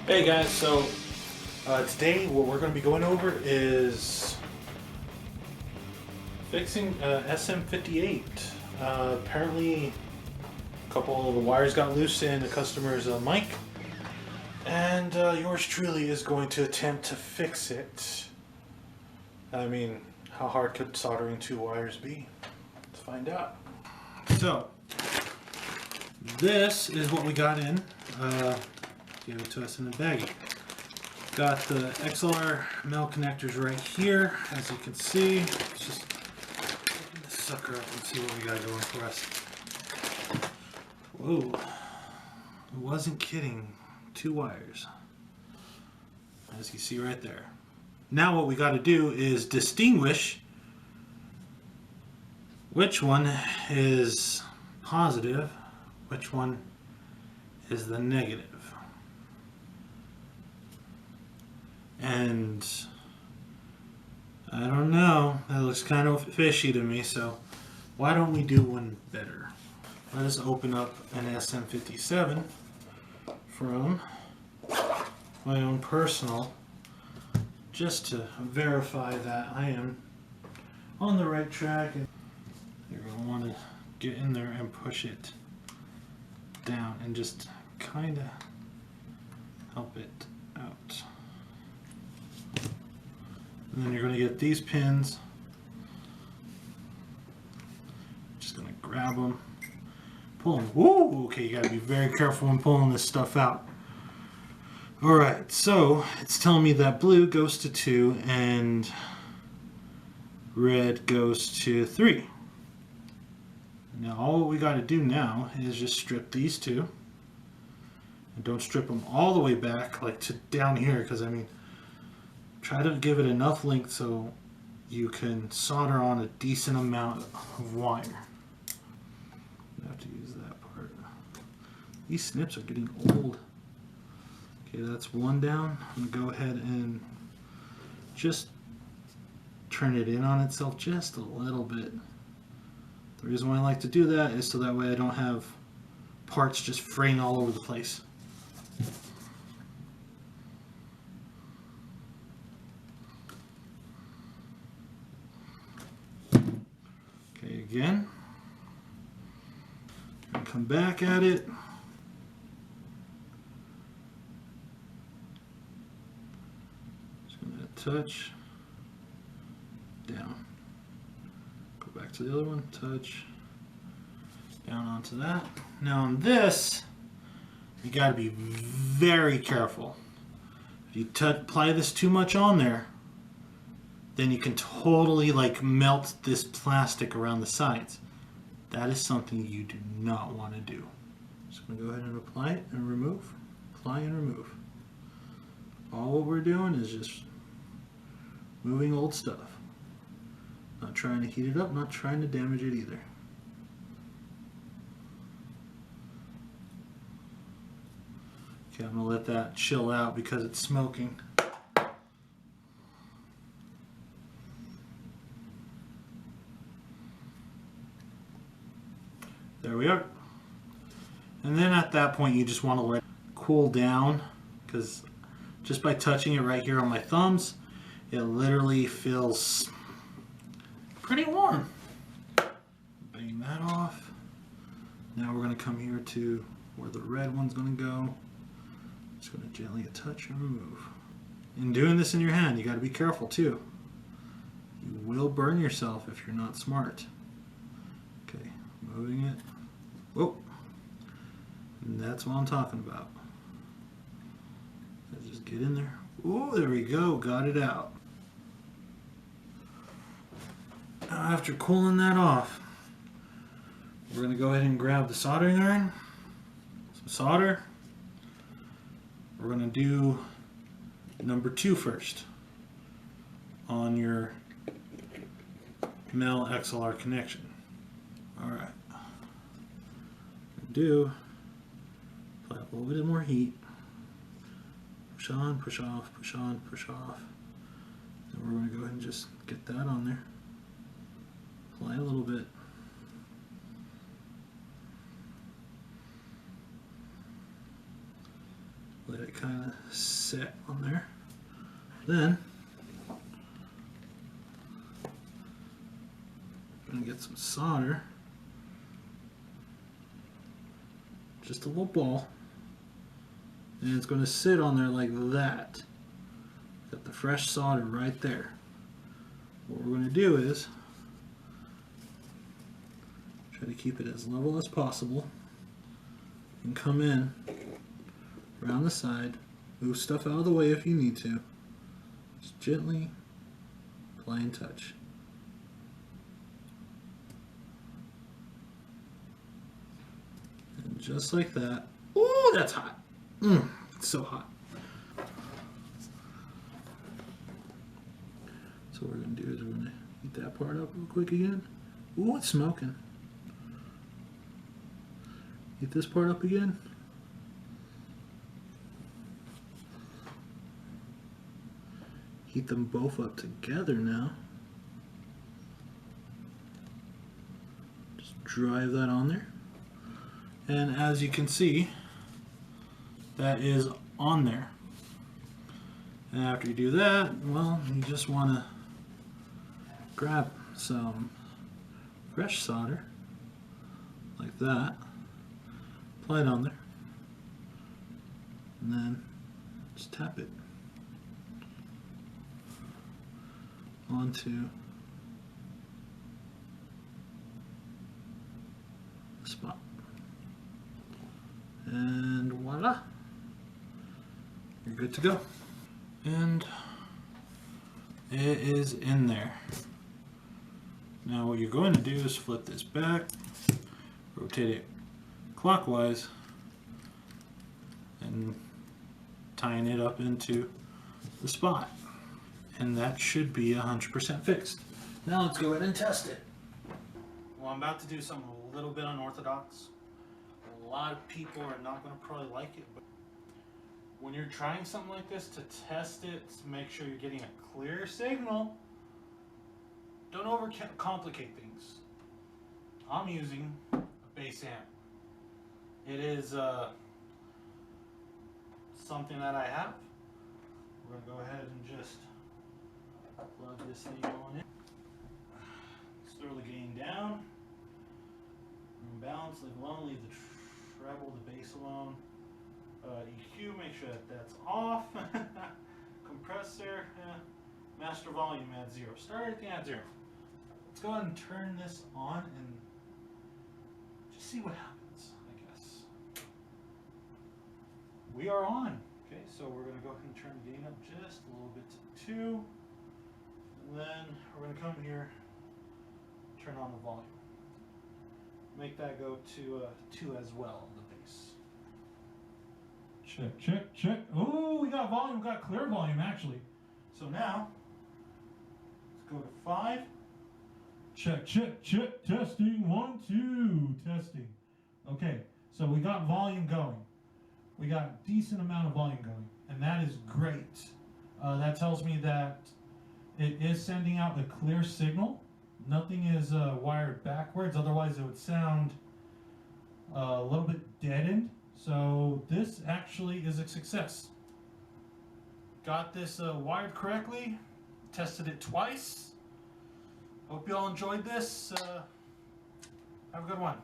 Hey guys, so today what we're going to be going over is fixing SM58. Apparently a couple of the wires got loose in a customer's mic, and yours truly is going to attempt to fix it. I mean, how hard could soldering two wires be? Let's find out. So, this is what we got in. Give it to us in a baggie. Got the XLR male connectors right here, as you can see. Let's just open this sucker up and see what we got going for us. Whoa, I wasn't kidding. 2 wires, as you see right there. Now what we got to do is distinguish which one is positive, which one is the negative. And I don't know, that looks kind of fishy to me, so why don't we do one better? Let us open up an SM57 from my own personal, just to verify that I am on the right track. And you're going to want to get in there and push it down and just kind of help it out. And then you're going to get these pins. Just going to grab them, pull them. Woo! Okay, you got to be very careful when pulling this stuff out. Alright, so it's telling me that blue goes to 2 and red goes to 3. Now all we got to do now is just strip these two. And don't strip them all the way back, like to down here, because I mean, try to give it enough length so you can solder on a decent amount of wire. You have to use that part. These snips are getting old. Okay, that's one down. I'm going to go ahead and just turn it in on itself just a little bit. The reason why I like to do that is so that way I don't have parts just fraying all over the place. Okay, again. And come back at it. Just gonna touch down. Go back to the other one, touch down onto that. Now on this, you got to be very careful. If you apply this too much on there, then you can totally like melt this plastic around the sides. That is something you do not want to do. Just going to go ahead and apply it and remove. Apply and remove. All what we're doing is just moving old stuff. Not trying to heat it up, not trying to damage it either. Okay, I'm going to let that chill out because it's smoking. There we are. And then at that point you just want to let it cool down, because just by touching it right here on my thumbs, it literally feels pretty warm. Bang that off. Now we're going to come here to where the red one's going to go. Just going to gently touch and remove. In doing this in your hand, you got to be careful too. You will burn yourself if you're not smart. Okay, moving it. Whoa. And that's what I'm talking about. So just get in there. Oh, there we go. Got it out. Now after cooling that off, we're going to go ahead and grab the soldering iron, some solder. We're going to do number 2 first on your male XLR connection. Alright. Do apply a little bit more heat. Push on, push off, push on, push off. And we're going to go ahead and just get that on there. Apply a little bit. Let it kind of set on there. Then I'm going to get some solder, just a little ball, and it's going to sit on there like that. Got the fresh solder right there. What we're going to do is try to keep it as level as possible and come in around the side, move stuff out of the way if you need to. Just gently apply and touch. And just like that. Oh, that's hot. It's so hot. So what we're going to do is we're going to heat that part up real quick again. Ooh, it's smoking. Heat this part up again. Heat them both up together now. Just drive that on there. And as you can see, that is on there. And after you do that, well, you just want to grab some fresh solder like that, apply it on there, and then just tap it onto the spot, and voila, you're good to go. And it is in there. Now what you're going to do is flip this back, rotate it clockwise, and tying it up into the spot. And that should be 100% fixed. Now let's go ahead and test it. Well, I'm about to do something a little bit unorthodox. A lot of people are not going to probably like it, but when you're trying something like this, to test it, to make sure you're getting a clear signal, don't overcomplicate things. I'm using a bass amp. It is something that I have. We're going to go ahead and just plug this thing on in. Throw the gain down. Balance, leave alone, leave the treble, the bass alone. EQ, make sure that that's off. Compressor, master volume at 0. Start everything at 0. Let's go ahead and turn this on and just see what happens, I guess. We are on. Okay, so we're going to go ahead and turn the gain up just a little bit to 2. And then we're going to come here, turn on the volume. Make that go to 2 as well, the bass. Check, check, check. Oh, we got volume, we got clear volume actually. So now, let's go to 5. Check, check, check, testing, 1, 2, testing. Okay, so we got volume going. We got a decent amount of volume going, and that is great. That tells me that it is sending out a clear signal. Nothing is wired backwards, otherwise it would sound a little bit deadened. So this actually is a success. Got this wired correctly, tested it twice. Hope you all enjoyed this. Have a good one.